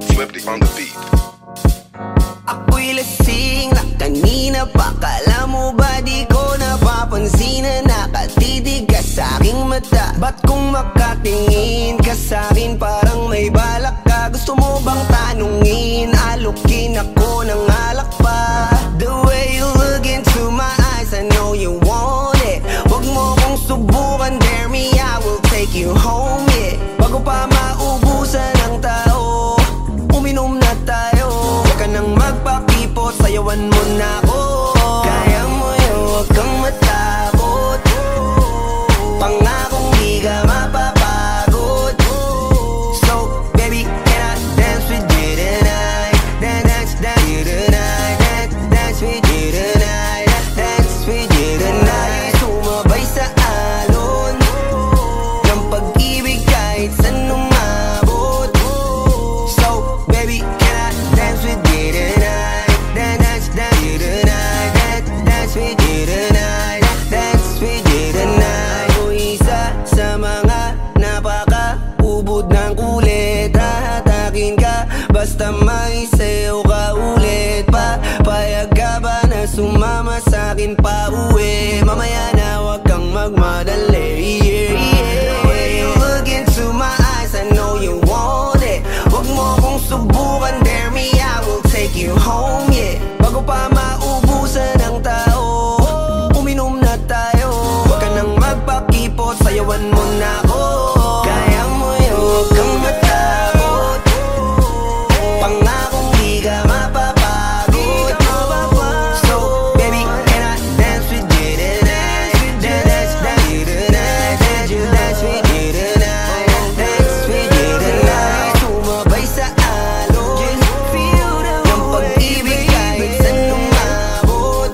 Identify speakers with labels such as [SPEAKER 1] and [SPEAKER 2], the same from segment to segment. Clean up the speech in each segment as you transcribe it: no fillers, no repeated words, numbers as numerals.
[SPEAKER 1] Swifty on the beat.
[SPEAKER 2] Ako'y lasing na kanina pa. Kala mo ba di ko napapansin na nakatitig ka sa'king mata? Ba't kung makatingin ka sa'kin parang may balak ka? Gusto mo bang tanungin? Alukin ako ng alak pa. The way you look into my eyes, I know you want it. Wag mo kong subukan, dare me, I will take you home, yeah. Bago pa maubusan ng tao, uminom na tayo. Huwag ka nang magpakipot, sayawan mo na ako. Kaya mo yun, huwag kang matakot. Pangakong di ka mapapagod. So, baby, can I dance with you tonight? Dance with you tonight. Dance with you tonight. Dance with you tonight. Sumabay sa alon ng pag-ibig kahit saan umabot. So, baby, can I dance with you tonight? Dance with you tonight. Dance with you tonight. Dance with you tonight. O isa sa mga napaka-ubod ng kulit. Hahatakin ka basta may sayo ka ulit. Payag ka ba na sumama sa'kin pa uwi? Mamaya na wag kang magmadali, yeah, yeah. The way you look into my eyes, I know you want it. Wag mo kong subukan, dare me, I will take you home, yeah. Bago pa maubusan ng tao, uminom na tayo. Wag ka nang magpakipot, sayawan mo na ako. Kaya mo yun, wag kang matakot. Pangakong di ka mapapagod. So, baby, can I dance with you tonight? Dance with you tonight. Dance with you tonight. Dance with you tonight. Sumabay sa alon ng pag-ibig kahit saan umabot.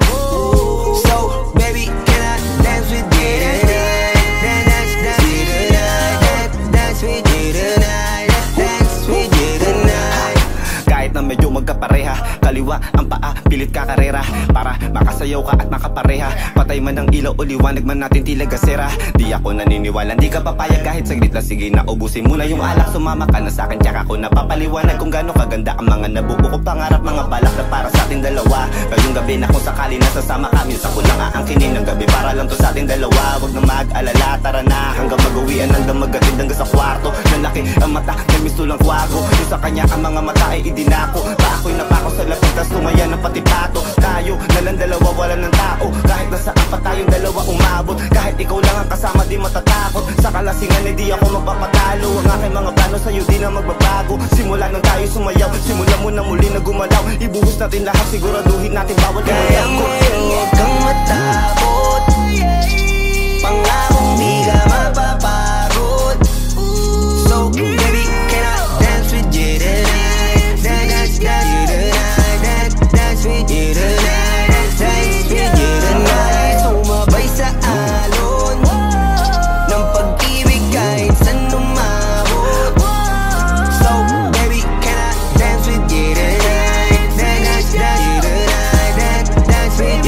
[SPEAKER 2] So, baby, can I dance with you tonight? Dance with you tonight. Dance with you tonight. Dance with you tonight.
[SPEAKER 3] Kahit na medyo magkapareha, kaliwa ang paa, pilit ka karera. Para makasayaw ka at makapareha. Patay man ang ilaw o liwanag man natin tila gasera. Di ako naniniwala, di ka papayag kahit saglit lang. Sige na, ubusin mo na yung alak. Sumama ka na sa'kin, tsaka ako napapaliwanag kung gaano kaganda ang mga nabuo ko pangarap. Mga balak na para sa ating dalawa. Ngayong gabi na kung sakali nasasama kami, sa ko lang aangkinin ng gabi para lang to sa ating dalawa. Wag na mag-alala, tara na hanggang mag-uwian, hanggang magatid hanggang sa kwarto. Nalaki ang mata, nagmisto lang kwago. Yung sa kanya ang mga mata ay idinako. Pa ako'y napako sa lapit, tas tumaya ng pati pato. Tayo nalang dalawa, wala ng tao. Kahit nasaan pa tayong dalawa umabot. Kahit ikaw lang ang kasama, di matatakot. Sa kalasingan ay di ako magpapatalo. Ang aking mga plano sa'yo di na magbabago. Simula nang tayo sumayaw, simula mo na muli na gumalaw. Ibuhos natin lahat, siguraduhin natin bawal
[SPEAKER 2] Kaya mo yun, huwag kang matakot. Pangakong di ka mapapagod. So, baby, can I dance with you tonight? Dance with you tonight. Dance with you tonight. Dance with you tonight. Sumabay sa alon ng pag-ibig kahit saan umabot. So, baby, can I dance with you tonight? Dance with you tonight. Dance with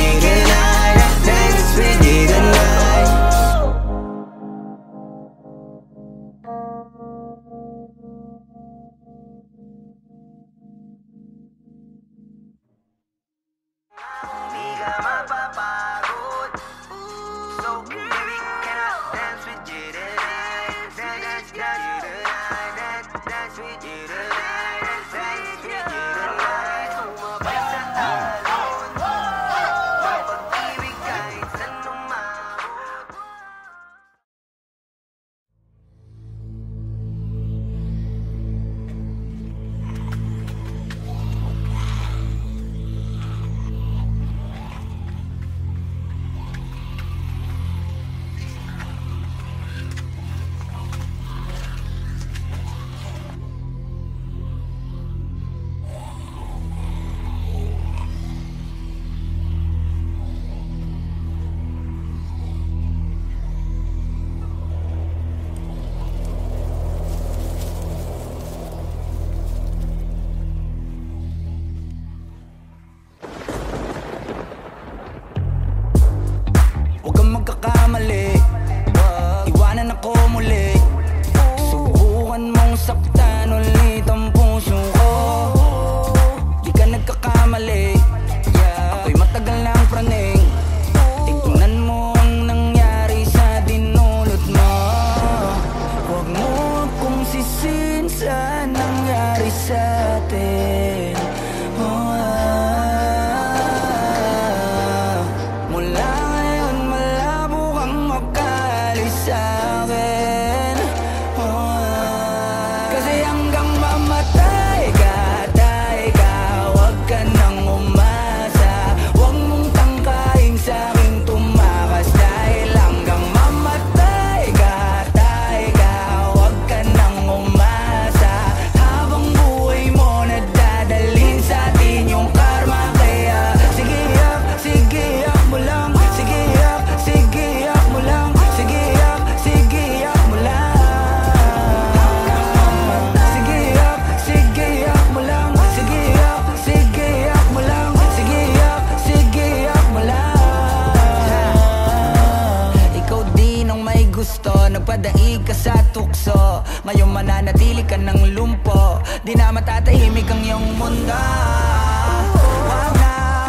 [SPEAKER 4] padaig ka sa tukso. Ngayon mananatili ka ng lumpo, di na matatahimik ang iyong mundo.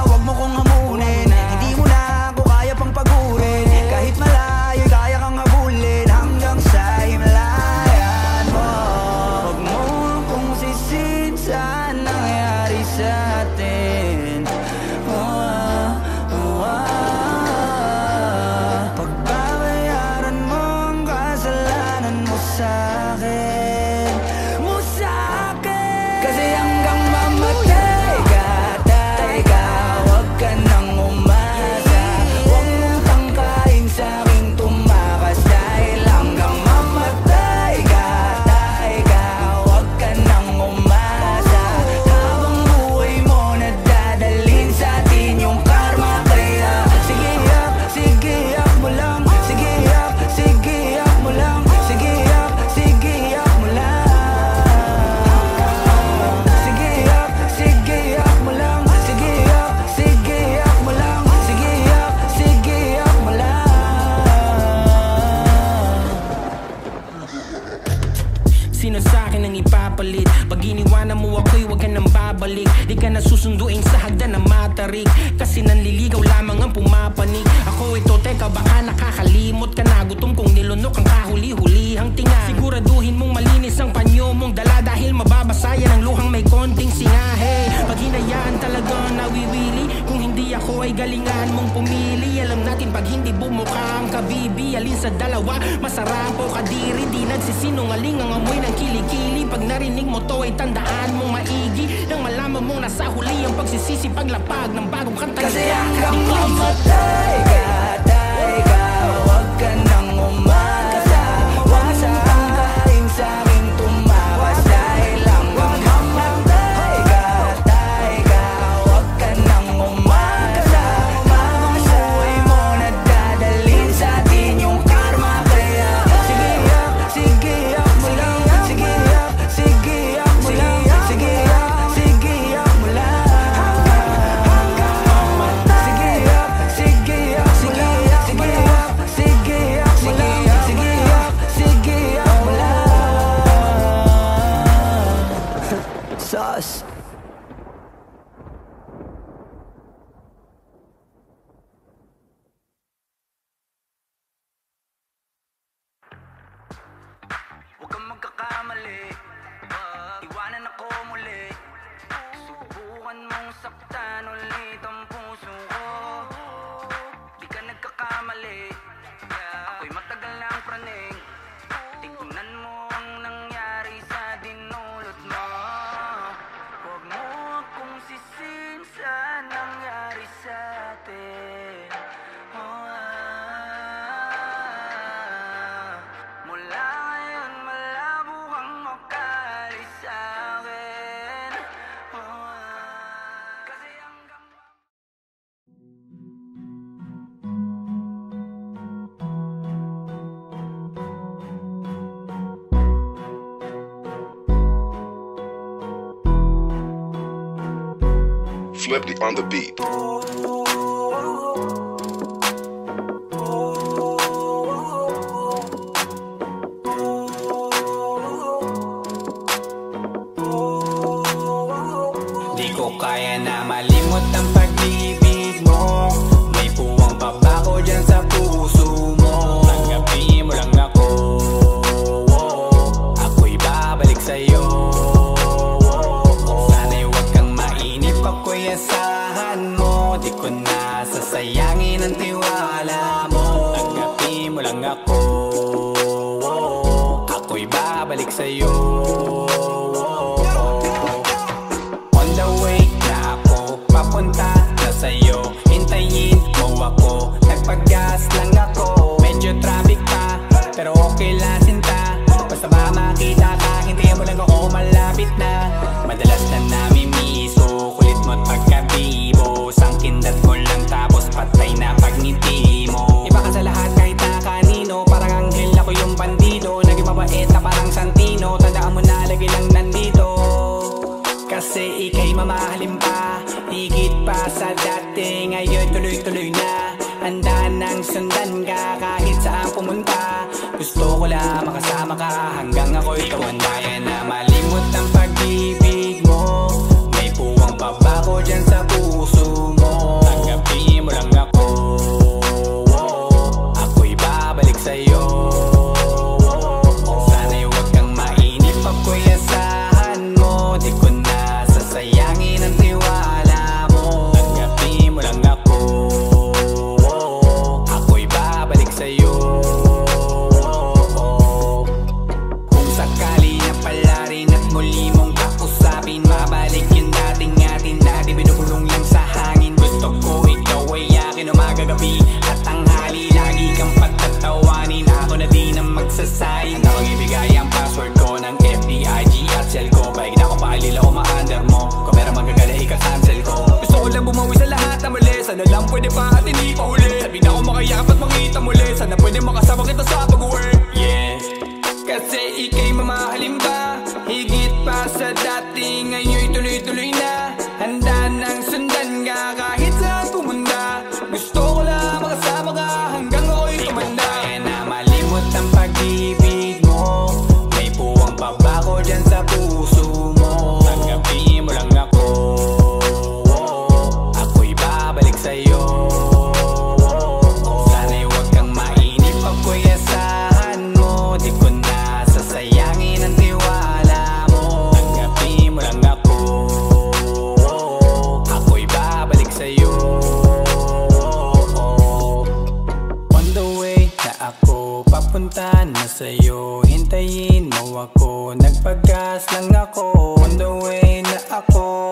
[SPEAKER 4] Wag mo kong hamunin, hindi mo na ako kaya pang pagurin. Kahit malayo, kaya kang habulin hanggang sa himlayan mo. Wag mo akong sisin sa nangyari sa atin. Pagbabayaran mo ang kasalanan mo sa'kin, kasi hanggang mamatay ka, wag ka nang umasa. Huwag mong tangkain sa'king tumakas, dahil hanggang mamatay ka, wag ka nang umasa. Habang buhay mo nadadalhin sa atin yung karma. Kaya sige yak mo lang, sige yak mo lang, sige yak mo lang. Sige yak mo lang, sige yak mo lang, sige yak mo lang.
[SPEAKER 5] Sino sa'kin ang ipapalit? Pag iniwanan mo ako'y huwag ka nang babalik. Di ka na susunduin sa hagdan na matarik, kasi nanliligaw lamang ang pumapanig. Ako ito, teka baka nakakalimot ka na. Gutom kong nilunok ang kahuli-hulihang tinga. Siguraduhin mong malinis ang panyo mong dala, dahil mababasayan ang luhang may konting singahe. Pag hinayaan talaga nawiwili, kung hindi ako ay galingan mong pumili. Alam natin pag hindi bumuka ang kabibi, alin sa dalawa masarap o kadiri. Di nagsisinungaling ang amoy ng kilikili. Pag narinig mo to ay tandaan mong maigi, nang malaman mong nasa huli ang pagsisisi paglapag ng bagong kanta.
[SPEAKER 4] Kasi hanggang mamatay ka, wag ka nang umasa. Huwag mong tangkain sa'king tumakas, dahil hanggang mamatay ka, wag ka nang umasa. Habang buhay mo nadadalhin sa atin yung karma. Kaya sige yak mo lang, sige yak mo lang, sige yak mo lang. Sauce. Huwag kang magkakamali, iwanan ako muli. Subukan mong saktan ulit ang puso ko. Di ka nagkakamali, ako'y matagal lang praning. Tignan mo ang nangyari sa dinulot mo. Huwag mo akong sisin sa nangyari sa atin. Mula ngayon malabo kang makaalis sa'kin. Kasi hanggang
[SPEAKER 1] Flipped on the beat.
[SPEAKER 4] di ko kaya na malimot ang pag-ibig mo. May puwang pabako dyan sa puso mo. Tanggapin mo lang ako, ako'y babalik sa'yo. Sana'y huwag kang mainip, ako'y asahan mo. Di ko na sasayangin ang tiwala mo. Tanggapin mo lang ako, ako'y babalik sa'yo. On the way na ako, papunta na sa'yo. Hintayin mo ako, nagpag-gas lang ako. Medyo traffic pa, pero okay lang sinta. Basta ba makita ka, hintayin mo lang ako, malapit na. Madalas na namimiso, kulit mo't pagkabibo. Sangkindat mo lang tapos patay na pagngiti mo. Iba ka sa lahat kahit na kanino, parang anghel ako yung bandido. Naging mabait na parang Santino, tandaan mo na lagi lang nandito. Kasi ika'y mamahalin pa, higit pa sa dati. Ngayon tuloy-tuloy na Handa nang sundan ka kahit saan pumunta. Gusto ko lang makasama ka hanggang ako'y tumanda. Kaya na malimot ang pag-ibig mo. May puwang pa ba ko dyan sa puso mo? Tanggapin mo lang ako, ako'y babalik sa'yo. Sana'y huwag kang mainip, ako'y asahan mo. Di ko na sasayangin ang tiwala mo. Tanggapin mo lang ako, ako'y babalik sa'yo. Kung sakali na pala rin at muli mong kausapin, mabalik yung dating atin na di binubulong lang sa hangin. Gusto ko ikaw ay akin umagabi at tanghali. Lagi kang patatawanin, ako na din ang magsasayin. Handa kang ibigay ang password ko ng FBIG at cell ko. Baig na ako paalila o ma-under mo. Kung meron magagala ika-cancel ko. Gusto ko lang bumawi sa lahat na mali. Sana lang pwede pa at hindi pa huli. Sabi na ako makayakap at makita muli. Sana pwede makasama kita sa pag-uwi. Yeah, kasi ika'y mamahalin ba? Higit pa sa dati, ngayon'y tuloy-tuloy na. Handa nang sundan ka kahit saan pumunta. Gusto ko lang makasama ka hanggang ako'y tumanda. Kaya na malimot ang pag-ibig mo. May puwang pa ba ko dyan sa puso mo? Tanggapin mo lang ako, ako'y babalik sa'yo. Sana'y huwag kang mainip, ako'y asahan mo. Di ko na sasayangin ang tiwala mo. Tanggapin mo lang ako, ako'y babalik sa'yo. On the way na ako, papunta na sa'yo. Hintayin mo ako, nagpagas lang ako. On the way na ako,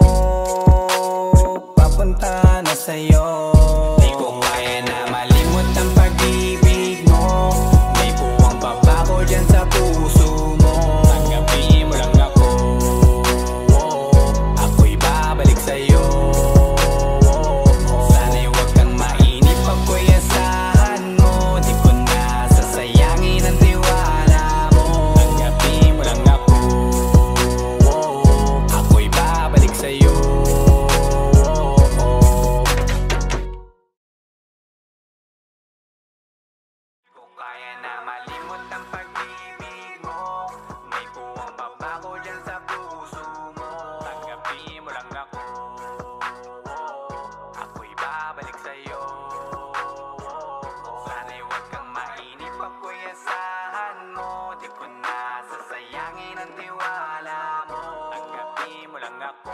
[SPEAKER 4] papunta na sa'yo. Di ko kaya na malimot ang pag-ibig mo. May puwang pa ba ko dyan sa puso mo? Tanggapin mo lang ako, ako'y babalik sa'yo. Sana'y huwag kang mainip, ako'y asahan mo. Di ko na sasayangin ang tiwala mo. Tanggapin mo lang ako, ako'y babalik sa'yo. Kaya na malimot ang pag-ibig mo. May puwang pa ba ko dyan sa puso mo? Tanggapin mo lang ako, ako'y babalik sa'yo. Sana'y huwag kang mainip, ako'y asahan mo. Di ko na sasayangin ang tiwala mo. Tanggapin mo lang ako,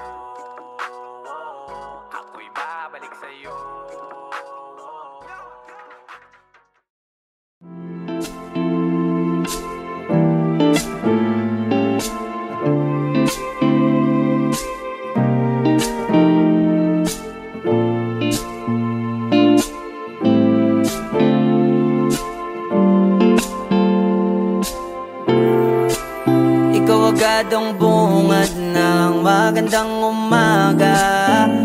[SPEAKER 4] ako'y babalik sa'yo.
[SPEAKER 2] Ikaw agad ang bungad ng magandang umaga.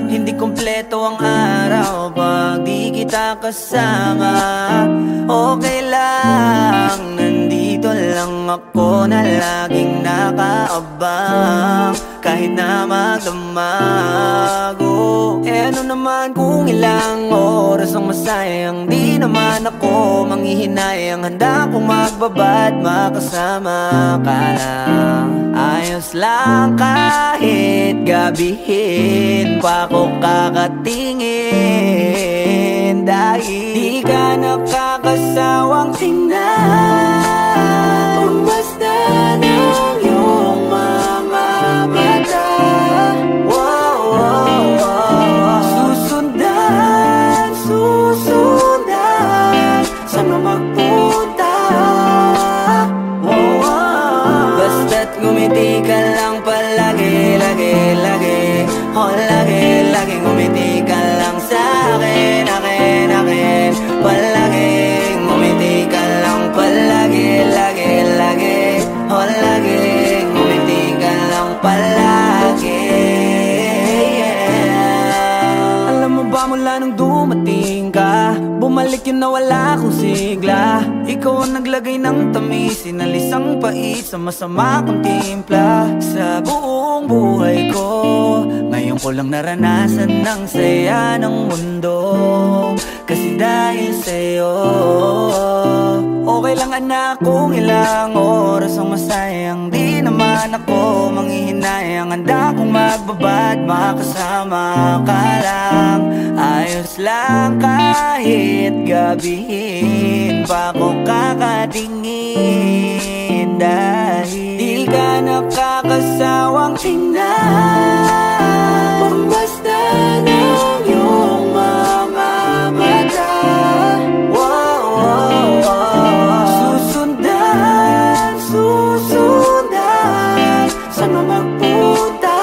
[SPEAKER 2] Hindi kompleto ang araw pag di kita kasama. Okay lang, nandito lang ako na laging nakaabang. Kahit na magdamago, ano naman kung ilang oras ang masayang. Di naman ako manghihinayang, handa kong magbabad makasama ka lang. Ayos lang kahit gabihin pa ko kakatingin. Dahil di ka nakakasawang tingnan. Basta ng iyong mga mata. Wow, wow, wow. Susundan, susundan. Saan mo magpunta? Wow, wow. Basta't ngumiti ka lang palagi, lagi, lagi. Oh, lagi, lagi ngumiti ka lang sa'kin, akin, akin. Palagi ngumiti ka lang palagi, lagi, lagi. Oh, lagi ngumiti ka lang palagi, yeah. Alam mo ba mula nung dumating ka, bumalik yun na wala akong sigla. Ikaw ang naglagay ng tamis, sinalis ang pait sa masama kong timpla. Sa buong buhay ko, ngayon ko lang naranasan ng saya ng mundo. Kasi dahil sa'yo. Okay lang anak kung ilang oras ang masayang, di naman ako manghihinayang. Handa kong magbabad, makasama ka lang. Ayos lang kahit gabihin pa ko kakatingin, dahil di ka nakakasawang tingnan. Basta ng iyong mga mata, susundan, susundan, saan mo magpunta?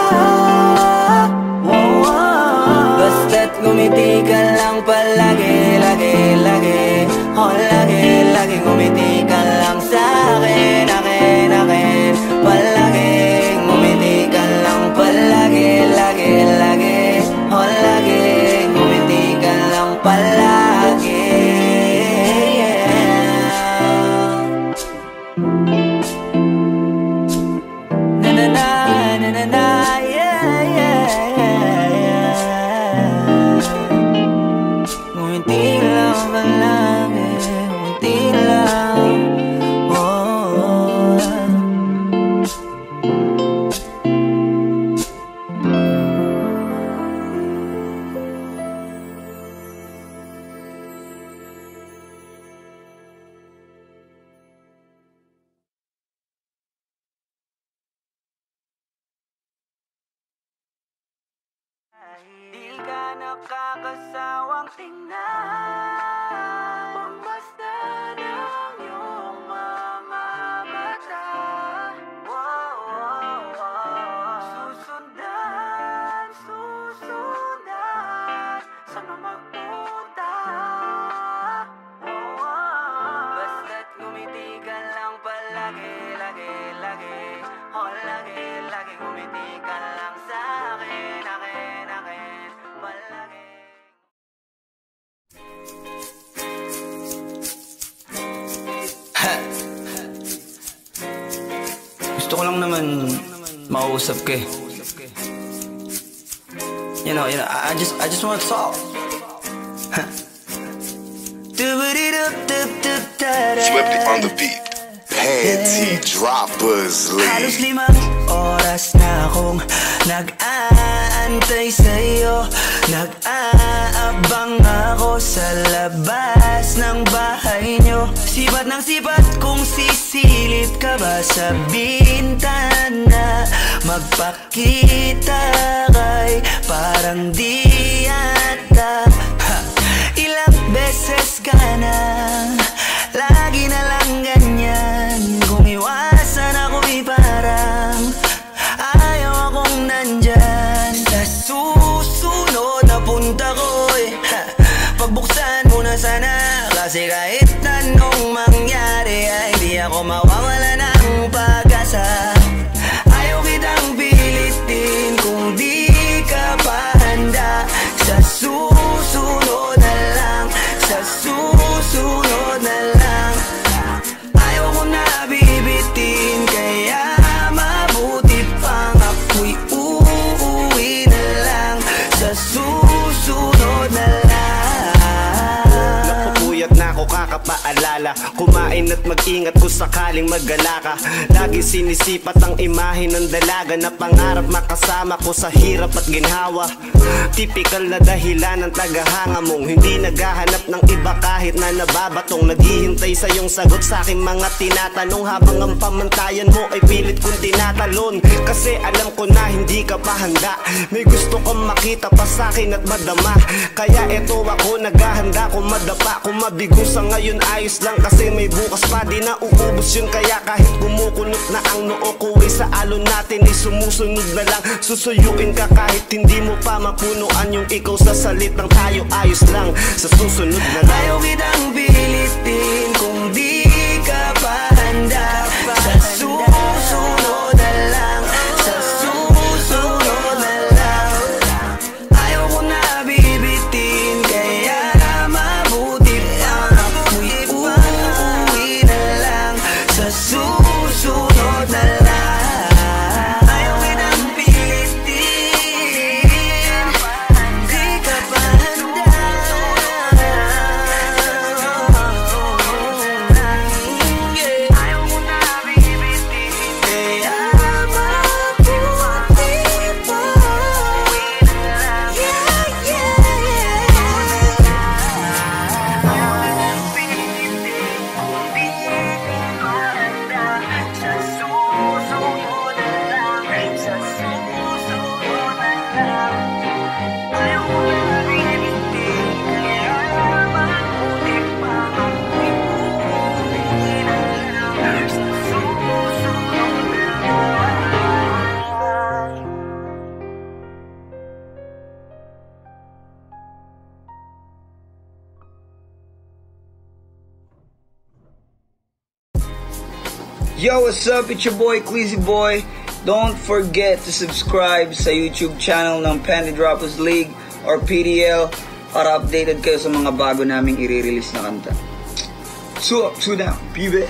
[SPEAKER 2] Basta't ngumiti ka lang palagi, lagi, lagi. Oh, lagi, lagi ngumiti ka lang sa'kin, akin, akin. Palagi ngumiti ka lang palagi, lagi, lagi. Oh, lagi ngumiti ka lang palagi. Na na na, na na na, yeah, yeah, yeah. Ngumiti lang palagi, ngumiti lang. Di ka nakakasawang tingnan. Basta ng iyong mga mata, susundan, susundan, saan mo magpunta? Basta't ngumiti ka lang palagi, lagi, lagi. Oh, lagi, lagi ngumiti ka lang sa'kin, akin, akin, palagi.
[SPEAKER 3] Gusto ko lang naman mausap ka eh. You know, I just want to talk.
[SPEAKER 1] Swifty on the beat. Panty droppers
[SPEAKER 2] Halos
[SPEAKER 1] lead.
[SPEAKER 2] 5 oras na akong nag-aantay sa'yo. Nag-aabang ako sa labas ng bahay nyo. Sipat ng sipat kung sisilip ka ba sa bintana. Magpakita kay parang di yata. Ilang beses ka na, lagi na lang ganyan. Kung iwasan ako'y parang ayaw akong nandyan. Sa susunod na punta ko'y pagbuksan mo na sana. Kasi kahit anong mangyari ay di ako mawawala ng pag-asa. Ayaw kitang pilitin kung di ka pa handa. Sa susunod na lang, sa susunod na lang. Ayaw ko na bibitin, kaya mabuti pang ako'y uuwi na lang. Sa susunod na lang.
[SPEAKER 3] Napupuyat na ako kakapaalala. Kumain at mag-ingat kung sakaling mag-gala ka. Lagi sinisipat ang imahe ng dalaga na pangarap makasama ko sa hirap at ginhawa. Typical na dahilan ng tagahanga mong hindi naghahanap ng iba kahit na nababatong. Naghihintay sa iyong sagot sa aking mga tinatanong, habang ang pamantayan mo ay pilit kong tinatalon. Kasi alam ko na hindi ka pa handa. May gusto kang makita pa sa akin at madama. Kaya eto ako naghahanda, kung madapa, kung mabigo sa ngayon ayos lang. Kasi may bukas pa, di na uubos yun. Kaya kahit kumukunot na ang noo ko ay sa alon natin ay sumusunod na lang. Susuyuin ka kahit hindi mo pa mapunuan yung ikaw sa salitang tayo ayos lang. Sa susunod na lang.
[SPEAKER 2] Ayaw kitang pilitin kung di ka pa handa. Sa susunod na lang, sa susunod na lang. Ayaw ko na bibitin, kaya mabuti pang ako'y uuwi na lang. Sa susunod na lang. Ayaw kitang pilitin, di ka pa handa.
[SPEAKER 6] Yo, what's up? It's your boy, Queasy Boy. Don't forget to subscribe sa YouTube channel ng Panty Droppers League or PDL para updated kayo sa mga bago naming i-release na kanta. So up, so down, pibe.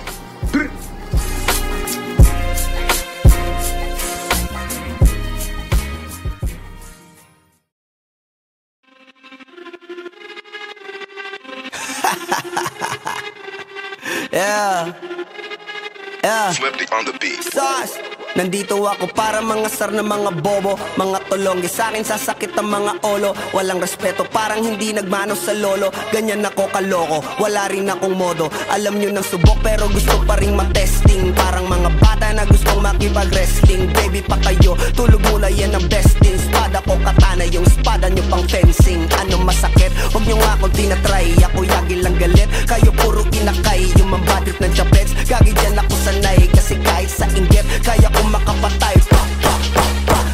[SPEAKER 1] Swifty on the beat.
[SPEAKER 2] Sauce. Nandito ako para mga sar na mga bobo, mga tulongge sa akin sasakit ang mga olo. Walang respeto, parang hindi nagmano sa lolo. Ganyan ako kaloko, wala rin akong modo. Alam nyo ng subok pero gusto pa rin matesting. Parang mga bata na gustong makipag-wrestling. Baby pa kayo, tulog muna yan ang besting. Spada ko katana, yung spada nyo pang fencing. Ano masakit? Huwag nyo nga akong tinatry. Ako yagi lang galit, kayo puro kinakay. Yung mambatrip ng chapets, gagi dyan ako sanay. Kasi kahit sa inggit, kaya ko makapatay.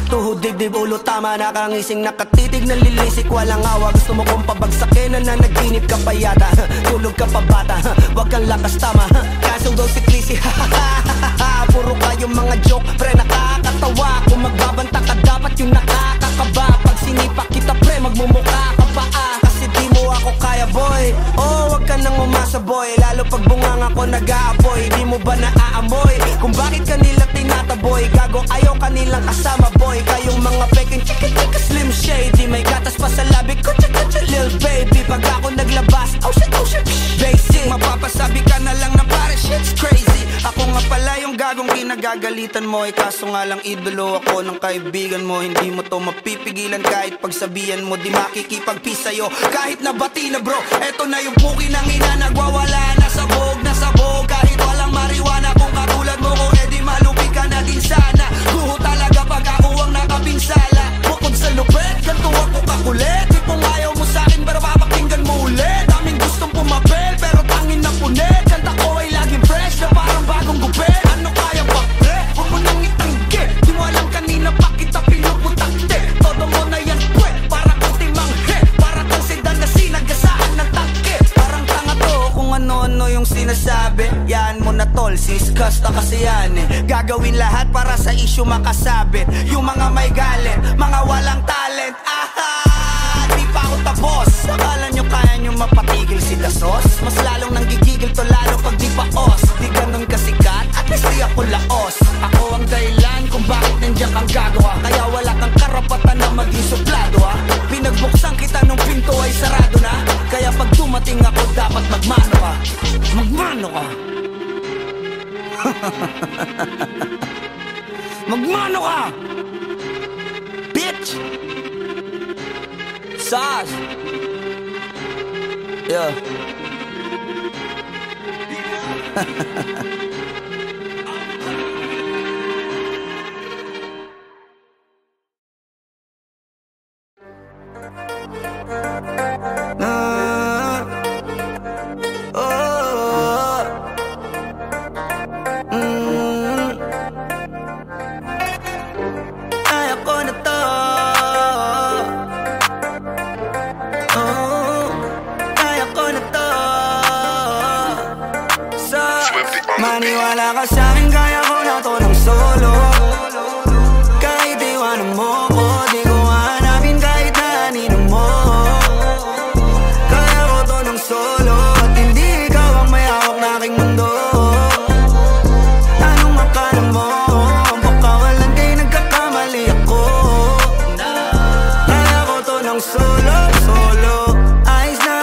[SPEAKER 2] Tuhod, dibdib, ulo, tama, nakangising, nakatitig, nalilisik, walang awa. Gusto mo kong pabagsakin, nananaginip ka pa yata. Tulog ka pa bata, wag kang lakas tama. Kaso daw si Chrissy, puro kayong mga joke, pre, nakakatawa. Kung magbabanta ka, dapat yung nakakakaba. Pag sinipak kita, pre, magmumukha ka pa kasi di mo ako kaya, boy. Oh, wag ka nang umasa, boy. Lalo pag bungang ako nag-aapoy. Di mo ba naaamoy kung bakit kanila tinataboy? Gago, ayaw kanilang kasama, boy. Kayong mga peking chika-chika slim shady. May gatas pa sa labi ko, chika-chika lil baby. Pag ako naglabas, oh shit, basic. Mapapasabi ka na lang na pare, shit's crazy. Ako nga pala yung gagong kinagagalitan mo. Kaso nga lang idolo ako ng kaibigan mo. Hindi mo to mapipigilan kahit pagsabihan mo. Di makikipag-peace sa'yo kahit nabati na, bro. Eto na yung puki ng ina, nagwawala na sabog. Kahit walang mariwana, kung katulad mo ko, edi malupi ka na din sana. Guho talaga pag ako ang nakapinsala. Bukod sa lupet, ganto ako kakulit. Di kung ayaw mo sa'kin, pero papakinggan mo ulit. Daming gustong pumapel, pero tangin na punit. Kanta ko ay laging fresh, na parang bagong gupit. Ano kaya ba, pre? Huwag mo nang itanggi. Di mo alam kanina pa kita pinuputakte. Todo mo na yan, pwe, para kang timanghe. Para kang sedan na sinagasaan ng tangke. Parang tanga to kung ano-ano yung sinasabi. Yan mo na tol, siskas na kasi yan Gagawin lahat para sa issue makasabit. Yung mga may galit, mga walang talent. Di pa ako tapos. Akala nyo kaya nyo mapatigil si Dasos? Mas lalong nanggigigil to lalo pag di pa os. Di ganun kasikat, at least di ako laos. Ako ang dahilan kung bakit nandiyan kang gagawa. Kaya wala kang karapatan na maging suplado Pinagbuksan kita nung pinto ay sarado na. Kaya pag dumating ako dapat magmano ka. Magmano ka. Magmano ka, bitch. Sas. Yeah. Maniwala ka sa'kin, kaya ko na to ng solo. Kahit iwanan mo ko, di ko hanapin kahit na anino mo. Kaya ko to ng solo, at hindi ikaw ang may hawak na aking mundo. Anong akala mo? Baka walang kayo nagkakamali ako. Kaya ko to ng solo. Ayos na,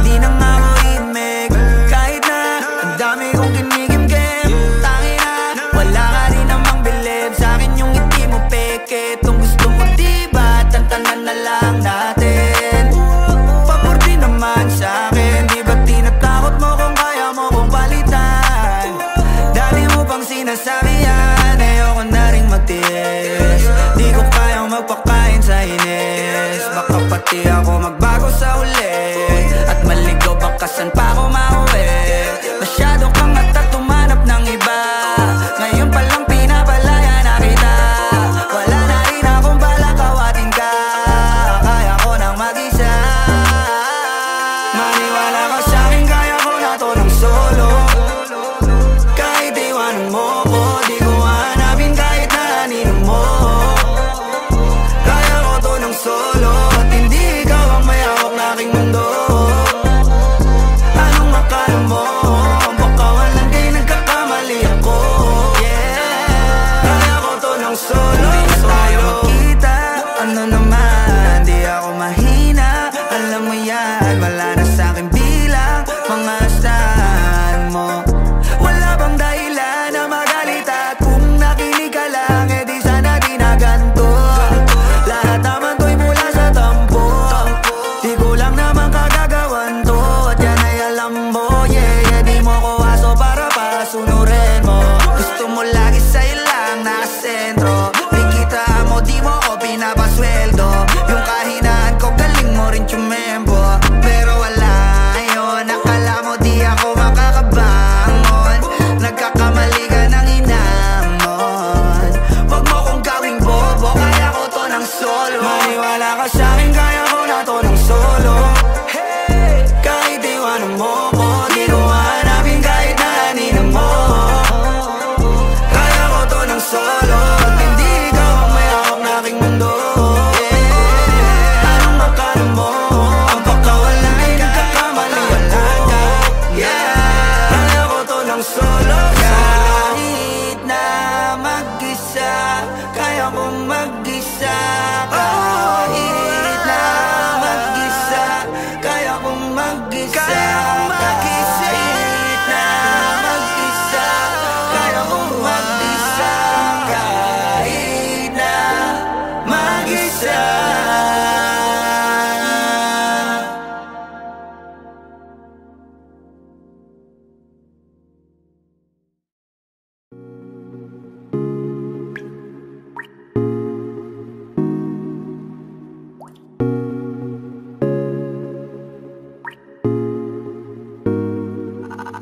[SPEAKER 2] di na nga ako imig. Kahit na, ang dami kong kinig. Kung gusto mo diba, tantanan na lang natin. Pabor din naman sa'kin. Di ba tinatakot mo kung kaya mo kong palitan? Dali mo pang sinasabi yan, ayoko na rin matiis. Di ko kayang magpakain sa inis. Baka pati ako magbago sa uli. At maligaw baka saan pa ako mauwi. Masyado kang at tumanap ng iba. Ngayon palang pinapalaya na kita. Maniwala ka sa'kin, kaya ko na to ng solo. Kahit iwanan mo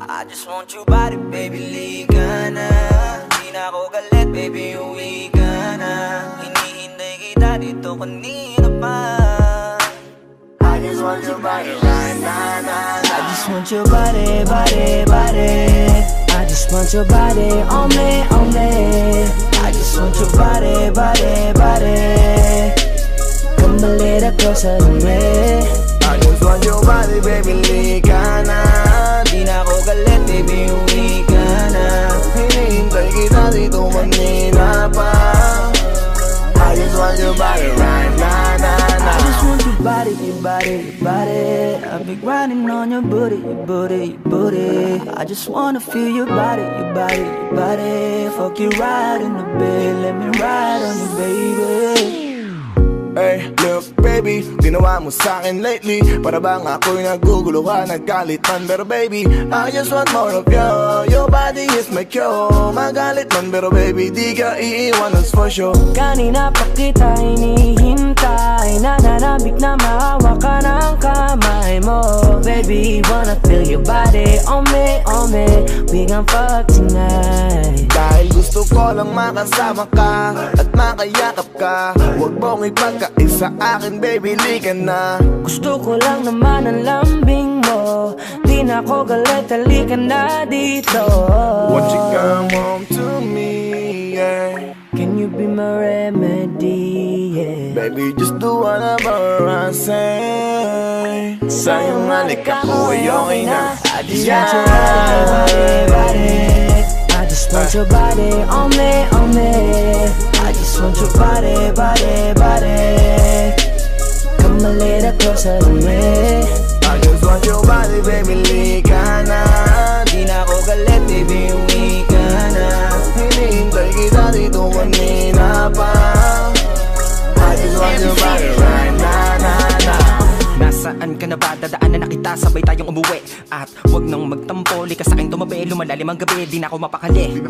[SPEAKER 2] I just want your body, baby, liga na. Di na ako galit, baby, uwi ka na. Hinihintay kita dito kanina pa. I just want your body right now. I just want your body, body, body. I just want your body on me, on me. I just want your body, body, body. Come a little closer to me. I just want your body, baby, liga na. Di na ako galit, baby, uwi ka na. Hinihintay kita dito kanina pa. I just want your body right now, nah. I just want your body, your body, your body. I've been grinding on your booty, your booty, your booty. I just wanna feel your body, your body, your body. Fuck you right in the bed, let me ride on you, baby.
[SPEAKER 7] Hey, look baby, ginawa mo sa'kin lately. Para bang ako'y nagugulo ka, naggalit man. Pero baby, I just want more of you. Your body is my cure. Magalit man, pero baby, di ka iiwan, that's for sure.
[SPEAKER 2] Kanina pa kita hinihintay, nananabik na maawa ka ng kamay mo. Baby, wanna feel your body on me, on me. We gon' fuck tonight.
[SPEAKER 7] Dahil gusto ko lang makasama ka at makayakap ka. Huwag mong ipagkaisa akin, baby, liga na.
[SPEAKER 2] Gusto ko lang naman ang lambing mo. Di na ako galit, halika na dito.
[SPEAKER 7] Won't you come home to me, yeah.
[SPEAKER 2] Can you be my remedy, yeah.
[SPEAKER 7] Baby, just do whatever I say. Sa'yong halik ako ay okay na.
[SPEAKER 2] I just want your body, body. I just want your body on me, on me. I just want your body, body, body. Come a little closer to me.
[SPEAKER 7] I just want your body, baby, liga na.
[SPEAKER 2] Di na ako galit, baby, uwi ka na.
[SPEAKER 7] Hinihintay kita dito kanina pa. I just want your body right now, nah, nah.
[SPEAKER 5] Nasaan ka na ba? Dadaanan na kita, sabay tayong umuwi. At wag nang magtampo, lika sa'kin tumabi. Lumalalim ang gabi, di na ako mapakali.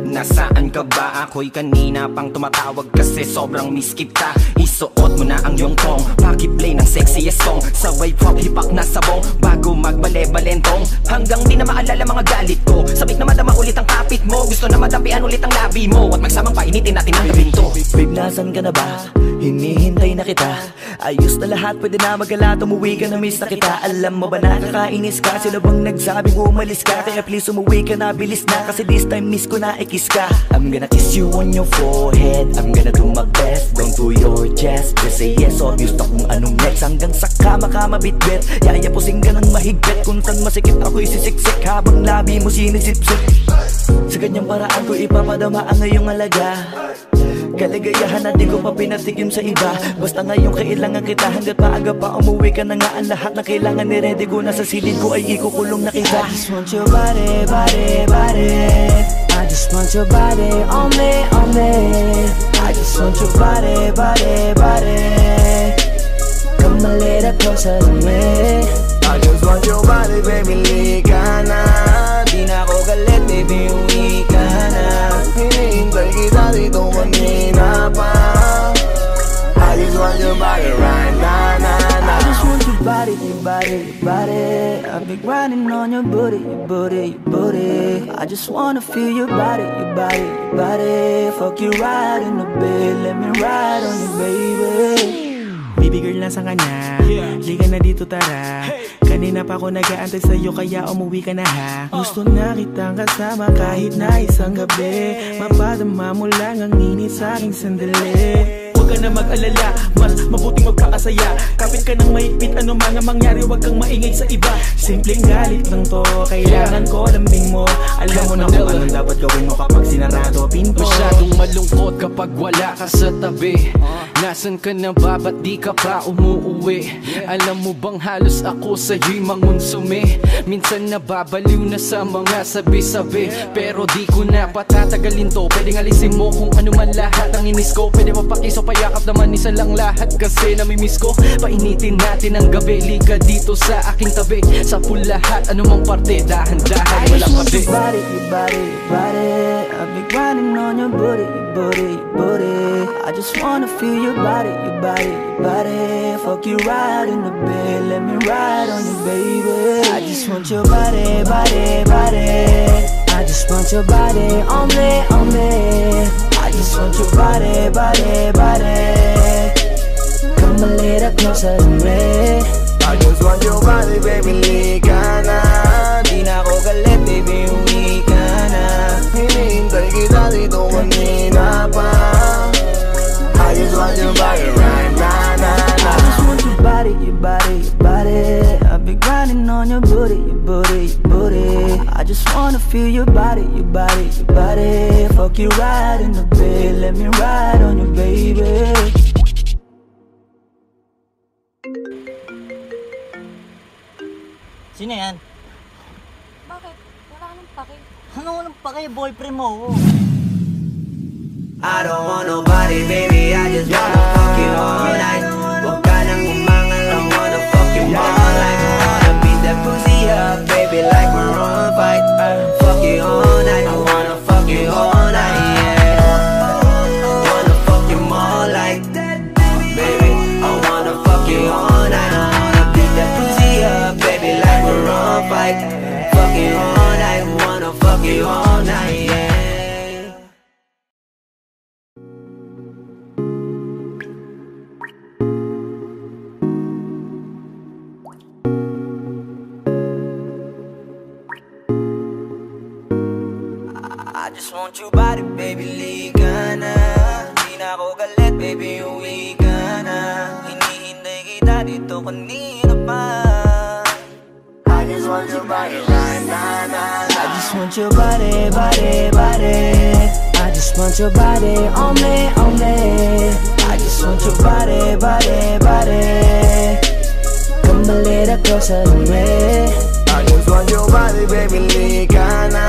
[SPEAKER 5] Nasaan ka ba? Ako'y kanina pang tumatawag kasi sobrang miss kita. Isuot mo na ang iyong tong, pakiplay ng sexiest song. Saway pop hipak na sabong, bago magbale-balentong. Hanggang di na maalala mga galit ko. Sabik na madama ulit ang kapit mo. Gusto na madampian ulit ang labi mo. At magsamang painitin natin ang gabing to.
[SPEAKER 2] Babe, nasan ka na ba? Hinihintay na kita. Ayos na lahat, pwede na magala. Umuwi ka na, miss na kita. Alam mo ba nakakainis ka? Sino bang nagsabing umalis ka? Kaya please umuwi ka na, bilis na. Kasi this time miss ko na ikis ka. I'm gonna kiss you on your forehead. I'm gonna do my best, down to your chest. Just say yes, obvious na kung anong next. Hanggang sa kama ka mabitbit. Yayapusing ka ng mahigpit. Kung saan masikip ako'y sisiksik, habang labi mo sinisipsip. Sa ganyang paraan ko ipapadama ang ngayong alaga. Kaligayahan na di ko pa pinatikim sa iba. Basta ngayon kailangan kita. Hanggat maaga pa umuwi ka na nga. Ang lahat na kailangan ni-ready ko. Nasa silid ko ay ikukulong na kita. I just want your body, body, body. I just want your body on me, on me. I just want your body, body, body. Come a little closer to me.
[SPEAKER 7] I just want your body, baby, liga na.
[SPEAKER 2] Di na ako galit, baby, uwi ka na.
[SPEAKER 7] Hinihintay kita dito kanina pa. I just want your body right now, nah, nah.
[SPEAKER 2] I just want your body, your body, your body. I've been grinding on your booty, your booty, your booty. I just wanna feel your body, your body, your body. Fuck you right in the bed, let me ride on you, baby.
[SPEAKER 5] Baby girl, nasan ka na? Liga na dito, tara. Kanina pa ako nag-aantay sa'yo, kaya umuwi ka na ha. Gusto na kitang kasama kahit na isang gabi. Mapadama mo lang ang init sa'king sandali. Huwag ka na mag-alala, mas mabuting magkakasaya. Kapit ka ng mahigpit, ano man ang mangyari, huwag kang maingay sa iba. Simpleng galit lang to, kailangan ko lambing mo. Alam mo na kung anong dapat gawin mo kapag sinarado pinto.
[SPEAKER 8] Masyadong malungkot kapag wala ka sa tabi. Nasaan ka na ba? Ba't di ka pa umuuwi? Alam mo bang halos ako sa'yo'y mangonsume. Minsan nababaliw na sa mga sabi-sabi, pero di ko na patatagalin to. Pwedeng alisin mo kung ano man lahat ang inis ko. Pwede mapakiso, payakap naman isa lang lahat. Kasi namimiss ko, painitin natin ang gabi. Liga dito sa aking tabi, sa full lahat, anumang parte, dahan-dahan, walang kabi.
[SPEAKER 2] Your body, your body, your body. I've been grinding on your booty, your booty, your booty. I just wanna feel your body, your body, your body. Fuck you right in the bed, let me ride on you, baby. I just just want your body, body, body. I just want your body on me, on me. I just want your body, body, body. Come a little closer to me.
[SPEAKER 7] I just want your body, baby, lika na.
[SPEAKER 2] Di na ako galit, baby, uwi ka na.
[SPEAKER 7] Hinihintay kita dito kanina pa. I just want your body right now, nah.
[SPEAKER 2] I just want your body, your body, your body. I've been grinding on your booty, your booty, your booty. I just wanna feel your body, your body, your body. Fuck you right in the bed, let me ride on you, baby.
[SPEAKER 9] Sino yan?
[SPEAKER 10] Bakit? Wala ka nang pake.
[SPEAKER 9] Ano walang pake? Boyfriend mo ako.
[SPEAKER 2] I don't want nobody, baby, I just wanna fuck you all night. Huwag ka nang umangal, I wanna fuck you all night. Wanna beat that pussy up, baby, like we're on a fight. Fuck you all night, I wanna fuck you all night, yeah. Wanna fuck you more like that, baby. I wanna fuck you all night. I wanna beat that pussy up, baby, like we're on a fight. Fuck you all night, wanna fuck you all night, yeah. I just want your body, baby, lika na. Di na ako galit, baby, uwi ka na. Hinihintay kita dito kanina pa.
[SPEAKER 7] I just want your body right now, nah.
[SPEAKER 2] I just want your body, body, body. I just want your body on me, on me. I just want your body, body, body. Come a little closer to me.
[SPEAKER 7] I just want your body, baby, lika na.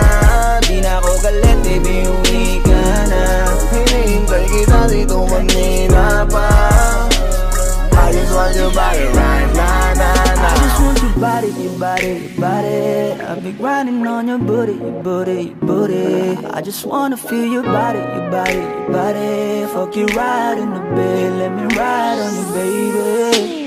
[SPEAKER 2] Di na ako galit, baby, uwi ka na.
[SPEAKER 7] Hinihintay kita dito kanina pa. I just want your body right now, nah.
[SPEAKER 2] I just want your body, your body, your body. I've been grinding on your booty, your booty, your booty. I just wanna feel your body, your body, your body. Fuck you right in the bed, let me ride on you, baby.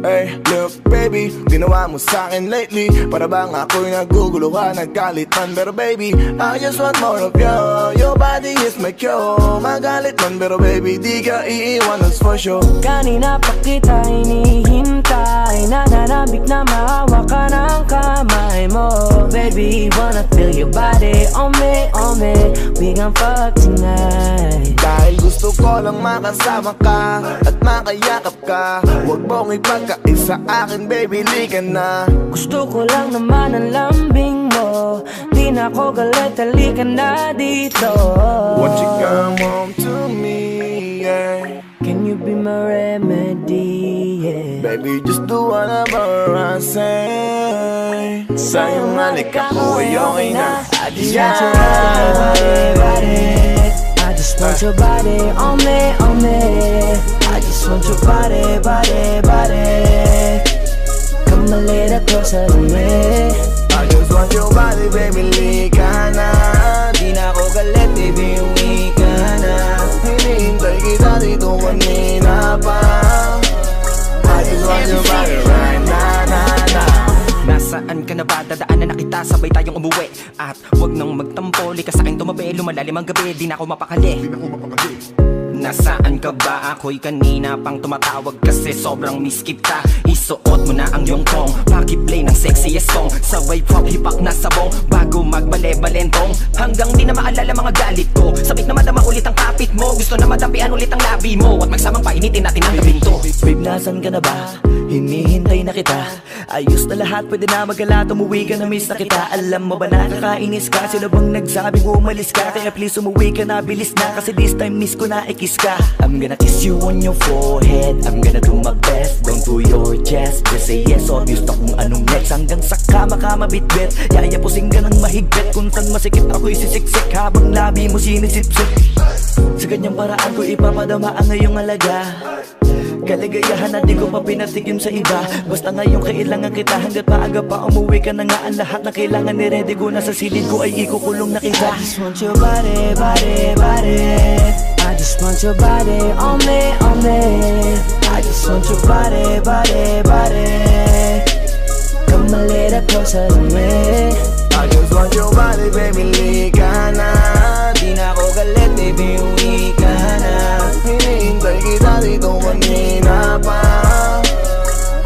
[SPEAKER 7] Hey, look baby, ginawa mo sa'kin lately. Para bang ako'y nagugulo ka, nagkalitan. Pero baby, I just want more of you. Your body is my cure. Magalit man, pero baby, di ka iiwan, that's for sure.
[SPEAKER 2] Kanina pa kita hinihintay, nananabik na maawa ka ng kamay mo. Baby, wanna feel your body on me, on me. We gon' fuck tonight.
[SPEAKER 7] Dahil gusto ko lang makasama ka at makayakap ka. Huwag mong ipagkaisa akin, baby, lika na.
[SPEAKER 2] Gusto ko lang naman ang lambing mo. Di na ako galit, halika na dito.
[SPEAKER 7] Won't you come home to me, yeah.
[SPEAKER 2] Can you be my remedy, yeah.
[SPEAKER 7] Baby, just do whatever I say. Sa'yong halik ako ay okay na.
[SPEAKER 2] I just want your body, body. I just want your body on me, on me. I just want your body, body, body. Come a little closer to me.
[SPEAKER 7] I just want your body, baby, lika na.
[SPEAKER 2] Di na ako galit, baby, uwi ka na.
[SPEAKER 7] Hinihintay kita dito kanina pa. I just want your body right now, nah, nah.
[SPEAKER 5] Nasaan ka na ba? Dadaanan na kita, sabay tayong umuwi. At wag nang magtampo, lika sa'kin tumabi. Lumalalim ang gabi, di na ako mapakali. Nasaan ka ba? Ako'y kanina pang tumatawag kasi sobrang miss kita. Isuot mo na ang iyong tong, pakiplay ng sexiest song. Sabay pop hipak na sabong, bago magbale-balentong. Hanggang di na maalala mga galit ko. Sabik na madama ulit ang kapit mo. Gusto na madampian ulit ang labi mo. At magsamang painitin natin ang gabing to.
[SPEAKER 2] Babe, nasan ka na ba? Hinihintay na kita. Ayos na lahat, pwede na magala. Umuwi ka na, miss na kita. Alam mo ba nakakainis ka? Sino bang nagsabing umalis ka? Kaya please umuwi ka na, bilis na. Kasi this time miss ko na ikis ka. I'm gonna kiss you on your forehead. I'm gonna do my best, down to your chest. Just say yes, obvious na kung anong next. Hanggang sa kama ka mabitbit. Yayapusing ka ng mahigpit. Kung saan masikip ako'y sisiksik. Habang labi mo sinisipsip. Sa ganyang paraan ko ipapadama ang ngayong alaga. Kaligayahan na di ko pa pinatigim sa iba. Basta ngayon kailangan kita. Hanggat maaga pa umuwi ka na nga. Ang lahat na kailangan ni-ready ko na sa silid ko ay ikukulong na kita. I just want your body, body, body. I just want your body on me, on me. I just want your body, body, body. Come a Come a little closer to me.
[SPEAKER 7] I just want your body, baby, lika na.
[SPEAKER 2] Di na ako galit, baby, uwi ka na.
[SPEAKER 7] Hinihintay kita dito kanina pa.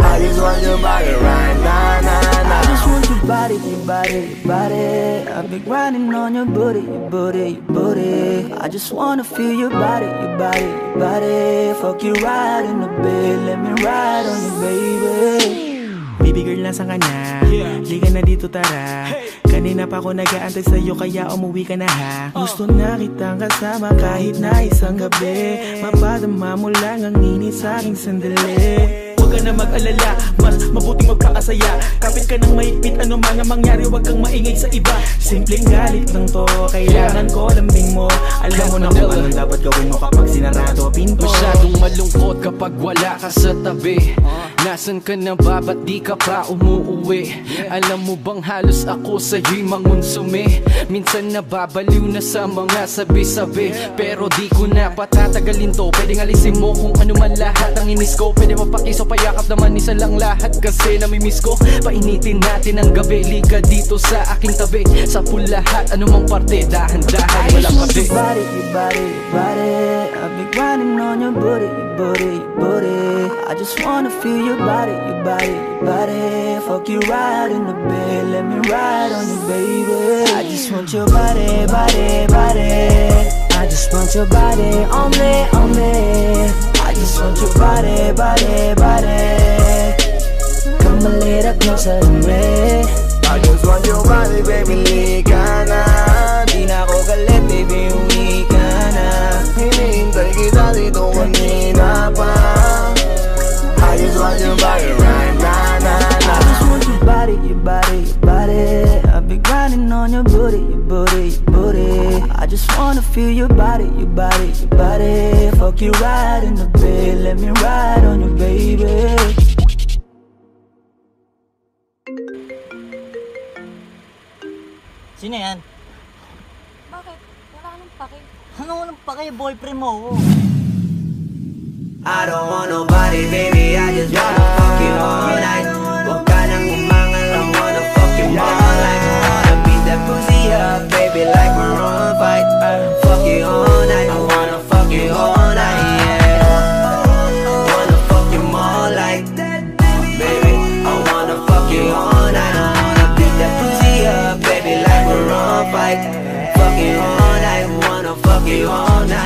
[SPEAKER 7] I just want your body right now,
[SPEAKER 2] I just want your body, your body, your body. I've been grinding on your booty, your booty, your booty. I just wanna feel your body, your body, your body. Fuck you right in the bed, let me ride on you, baby.
[SPEAKER 5] Baby girl, nasan ka na? Liga na dito, tara. Kanina pa ako nag-aantay sa'yo, kaya umuwi ka na ha. Gusto na kitang kasama kahit na isang gabi. Mapadama mo lang ang init sa'king sandali. Huwag ka na mag-alala, mas mabuting magkakasaya. Kapit ka ng mahigpit, ano man ang mangyari, huwag kang maingay sa iba. Simpleng galit lang to, kailangan ko lambing mo. Alam mo na kung anong dapat gawin mo kapag sinarado pinto.
[SPEAKER 8] Masyadong malungkot kapag wala ka sa tabi. Nasaan ka na ba, ba't di ka pa umuuwi? Alam mo bang halos ako sa'yo'y mangonsume. Minsan nababaliw na sa mga sabi-sabi, pero di ko na patatagalin to. Pwedeng alisin mo kung ano man lahat ang inis ko. Pwede mapakiso, payakap naman isa lang lahat, kasi namimiss ko. Painitin natin ang gabi, liga dito sa aking tabi. Sa lahat, anumang parte, dahan-dahan, walang pati.
[SPEAKER 2] Your body, your body, your body. I've been grinding on your booty, your booty, your booty. I just wanna feel your body, your body, your body. Fuck you right in the bed, let me ride on you, baby. I just want your body, body, body. I just want your body on me, on me. I just want your body, body, body. Come a little closer to me.
[SPEAKER 7] I just want your body, baby, lika na.
[SPEAKER 2] Di na ako galit, baby, uwi ka na.
[SPEAKER 7] Hinihintay kita dito kanina pa. I just want your body right now,
[SPEAKER 2] I just want your body, your body, your body. I've been grinding on your booty, your booty, your booty. I just wanna feel your body, your body, your body. Fuck you right in the bed, let me ride on you, baby.
[SPEAKER 9] Sino yan?
[SPEAKER 10] Bakit? Wala ka nang pake.
[SPEAKER 9] Ano walang pake? Boyfriend mo.
[SPEAKER 2] I don't want nobody, baby, I just wanna fuck you all night. Huwag ka nang umangal, I wanna fuck you all night. I wanna beat that pussy up, baby, like we're on a fight. Fuck you all night, I wanna fuck you all night, yeah. Wanna fuck you more like that, baby. I wanna fuck you all night. I wanna beat that pussy up, baby, like we're on a fight. Fuck you all night, wanna fuck you all night.